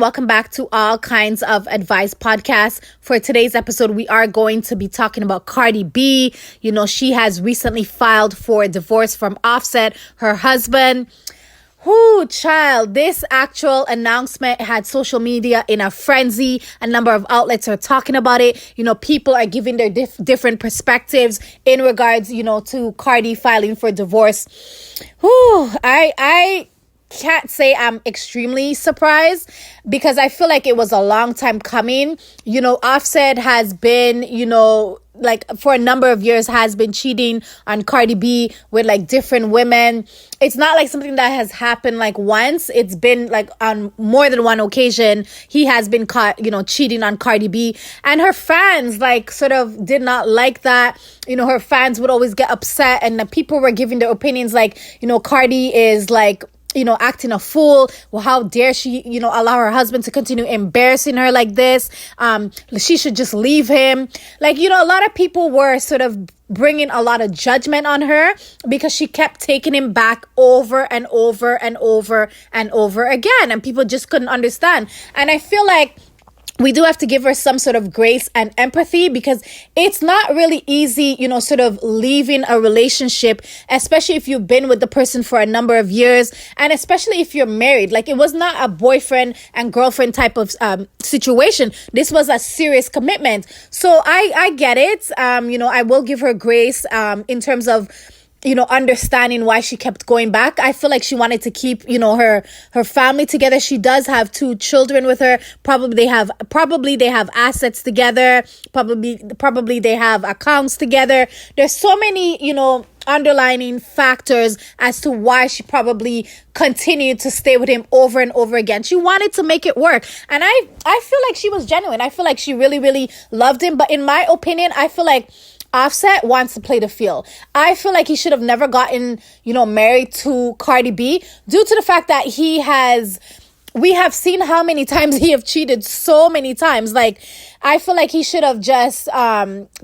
Welcome back to All Kinds of Advice podcast. For today's episode, we are going to be talking about Cardi B. She has recently filed for divorce from Offset, her husband. Whoo, child, this actual announcement had social media in a frenzy. A number of outlets are talking about it. People are giving their different perspectives in regards, to Cardi filing for divorce. Whoo, I can't say I'm extremely surprised because I feel like it was a long time coming. Offset has been, for a number of years has been cheating on Cardi B with different women. It's not like something that has happened once. It's been on more than one occasion. He has been caught, cheating on Cardi B, and her fans sort of did not like that. Her fans would always get upset, and the people were giving their opinions Cardi is acting a fool. Well, how dare she, allow her husband to continue embarrassing her like this? She should just leave him. A lot of people were sort of bringing a lot of judgment on her because she kept taking him back over and over and over and over again. And people just couldn't understand. And I feel like we do have to give her some sort of grace and empathy because it's not really easy, sort of leaving a relationship, especially if you've been with the person for a number of years, and especially if you're married. It was not a boyfriend and girlfriend type of situation. This was a serious commitment. So I get it. I will give her grace in terms of understanding why she kept going back. I feel like she wanted to keep, her family together. She does have 2 children with her. Probably they have assets together. Probably they have accounts together. There's so many, underlining factors as to why she probably continued to stay with him over and over again. She wanted to make it work. And I feel like she was genuine. I feel like she really, really loved him. But in my opinion, I feel like Offset wants to play the field. I feel like he should have never gotten, married to Cardi B due to the fact that we have seen how many times he have cheated so many times. I feel like he should have just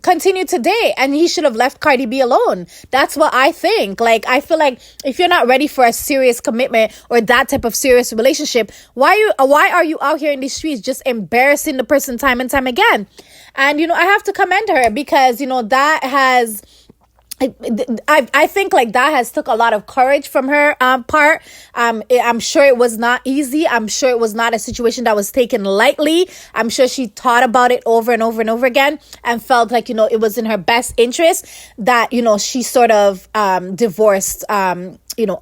continued to date and he should have left Cardi B alone. That's what I think. I feel like if you're not ready for a serious commitment or that type of serious relationship, why are you out here in these streets just embarrassing the person time and time again? And, I have to commend her because, that has... I think that has took a lot of courage from her part. I'm sure it was not easy. I'm sure it was not a situation that was taken lightly. I'm sure she thought about it over and over and over again and felt like, it was in her best interest that, she sort of divorced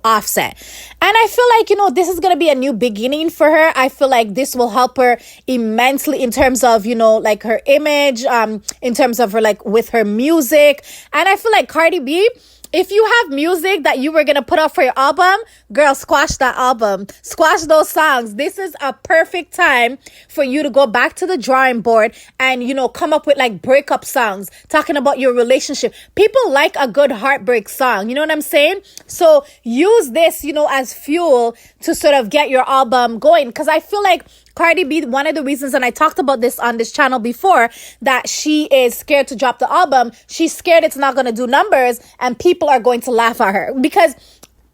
Offset. And I feel like, this is going to be a new beginning for her. I feel like this will help her immensely in terms of, her image, in terms of her, with her music. And I feel like Cardi B, if you have music that you were going to put out for your album, girl, squash that album. Squash those songs. This is a perfect time for you to go back to the drawing board and, come up with breakup songs, talking about your relationship. People like a good heartbreak song. You know what I'm saying? So use this, as fuel to sort of get your album going. Because I feel like Cardi B, one of the reasons, and I talked about this on this channel before, that she is scared to drop the album. She's scared it's not going to do numbers and people are going to laugh at her because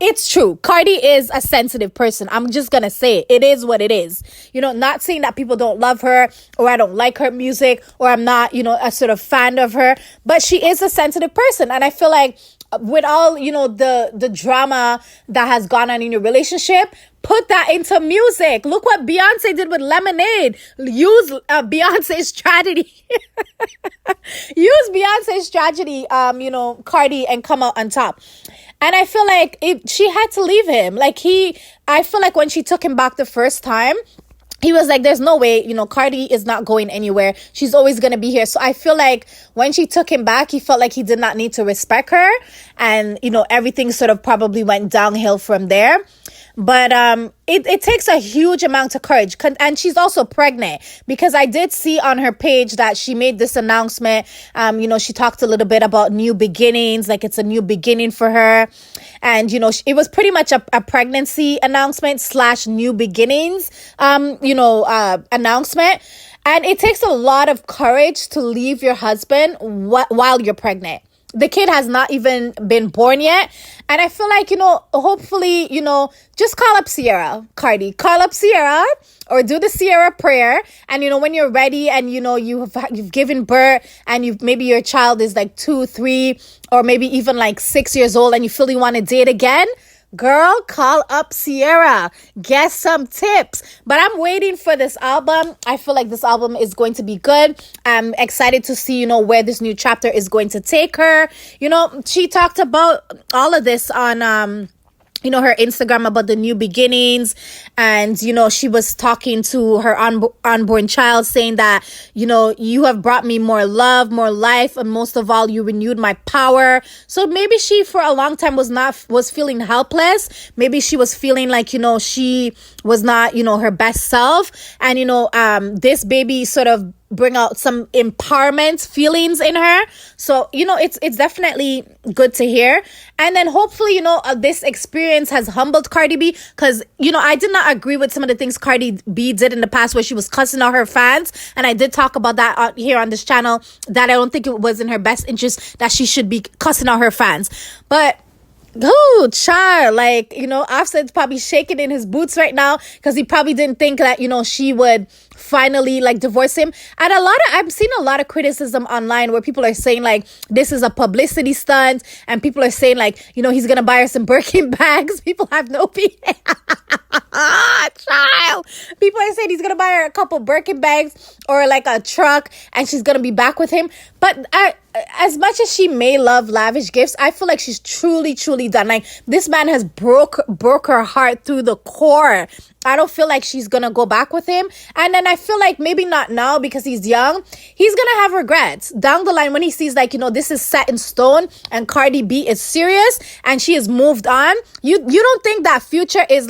it's true. Cardi is a sensitive person. I'm just going to say it. It is what it is. Not saying that people don't love her or I don't like her music or I'm not, a sort of fan of her, but she is a sensitive person. And I feel like with all, the drama that has gone on in your relationship, put that into music. Look what Beyonce did with Lemonade. Use Beyonce's tragedy. Use Beyonce's tragedy, Cardi, and come out on top. And I feel like she had to leave him. I feel like when she took him back the first time, he was like, there's no way, Cardi is not going anywhere. She's always going to be here. So I feel like when she took him back, he felt like he did not need to respect her. And, everything sort of probably went downhill from there. But it takes a huge amount of courage. And she's also pregnant because I did see on her page that she made this announcement. She talked a little bit about new beginnings, like it's a new beginning for her. And, it was pretty much a pregnancy announcement / new beginnings, announcement. And it takes a lot of courage to leave your husband while you're pregnant. The kid has not even been born yet. And I feel like, hopefully, just call up Sierra, Cardi. Call up Sierra or do the Sierra prayer. And, when you're ready and, you've given birth and maybe your child is like 2, 3, or maybe even like 6 years old and you feel you want to date again, girl, call up Sierra. Get some tips. But I'm waiting for this album. I feel like this album is going to be good. I'm excited to see, where this new chapter is going to take her. She talked about all of this on her Instagram about the new beginnings. And, she was talking to her unborn child saying that, you have brought me more love, more life, and most of all, you renewed my power. So maybe she for a long time was feeling helpless. Maybe she was feeling like, she was not, her best self. And, this baby sort of bring out some empowerment feelings in her. So, it's definitely good to hear. And then hopefully, this experience has humbled Cardi B, because, I did not agree with some of the things Cardi B did in the past where she was cussing out her fans. And I did talk about that here on this channel, that I don't think it was in her best interest that she should be cussing out her fans. But child, Offset's probably shaking in his boots right now because he probably didn't think that, she would finally divorce him. And I've seen a lot of criticism online where people are saying this is a publicity stunt, and people are saying he's gonna buy her some Birkin bags. People have no child. People are saying he's gonna buy her a couple Birkin bags or a truck, and she's gonna be back with him. But as much as she may love lavish gifts, I feel like she's truly, truly done. This man has broke her heart through the core. I don't feel like she's gonna go back with him. And then I feel like maybe not now because he's young. He's gonna have regrets down the line when he sees this is set in stone and Cardi B is serious and she has moved on. You don't think that Future is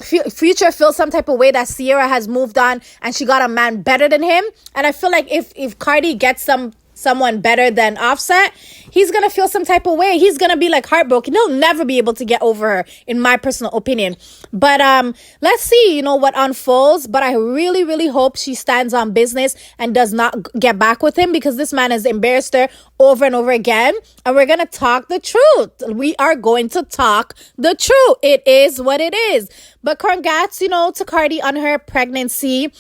Future feels some type of way that Sierra has moved on and she got a man better than him? And I feel like if Cardi gets someone better than Offset, he's gonna feel some type of way. He's gonna be heartbroken. He'll never be able to get over her, in my personal opinion. But let's see, what unfolds. But I really, really hope she stands on business and does not get back with him, because this man has embarrassed her over and over again. And we're gonna talk the truth. We are going to talk the truth. It is what it is. But congrats, to Cardi on her pregnancy.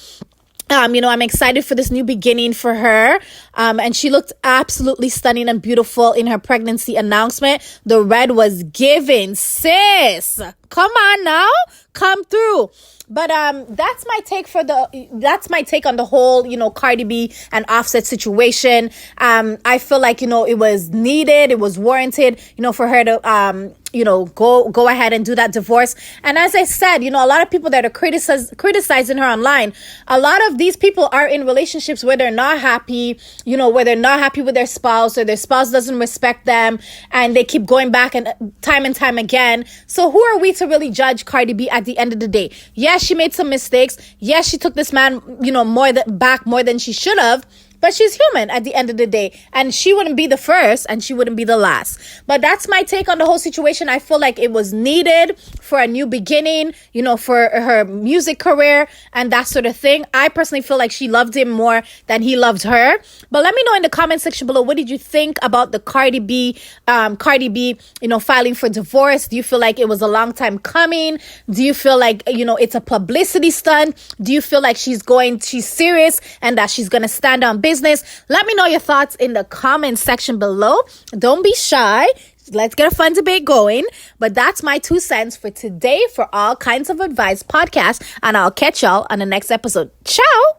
I'm excited for this new beginning for her. And she looked absolutely stunning and beautiful in her pregnancy announcement. The red was given, sis. Come on now, come through. But that's my take on the whole, Cardi B and Offset situation. I feel like, it was needed, it was warranted, for her to go ahead and do that divorce. And as I said, a lot of people that are criticizing her online, a lot of these people are in relationships where they're not happy, where they're not happy with their spouse, or their spouse doesn't respect them, and they keep going back and time again. So who are we to really judge Cardi B at the end of the day? Yes, she made some mistakes. Yes, she took this man, back more than she should have. But she's human at the end of the day. And she wouldn't be the first and she wouldn't be the last. But that's my take on the whole situation. I feel like it was needed for a new beginning, for her music career and that sort of thing. I personally feel like she loved him more than he loved her. But let me know in the comment section below, what did you think about the Cardi B, filing for divorce? Do you feel like it was a long time coming? Do you feel like, it's a publicity stunt? Do you feel like she's serious and that she's going to stand on business? Let me know your thoughts in the comment section below. Don't be shy. Let's get a fun debate going. But that's my 2 cents for today for All Kinds of Advice podcast. And I'll catch y'all on the next episode. Ciao.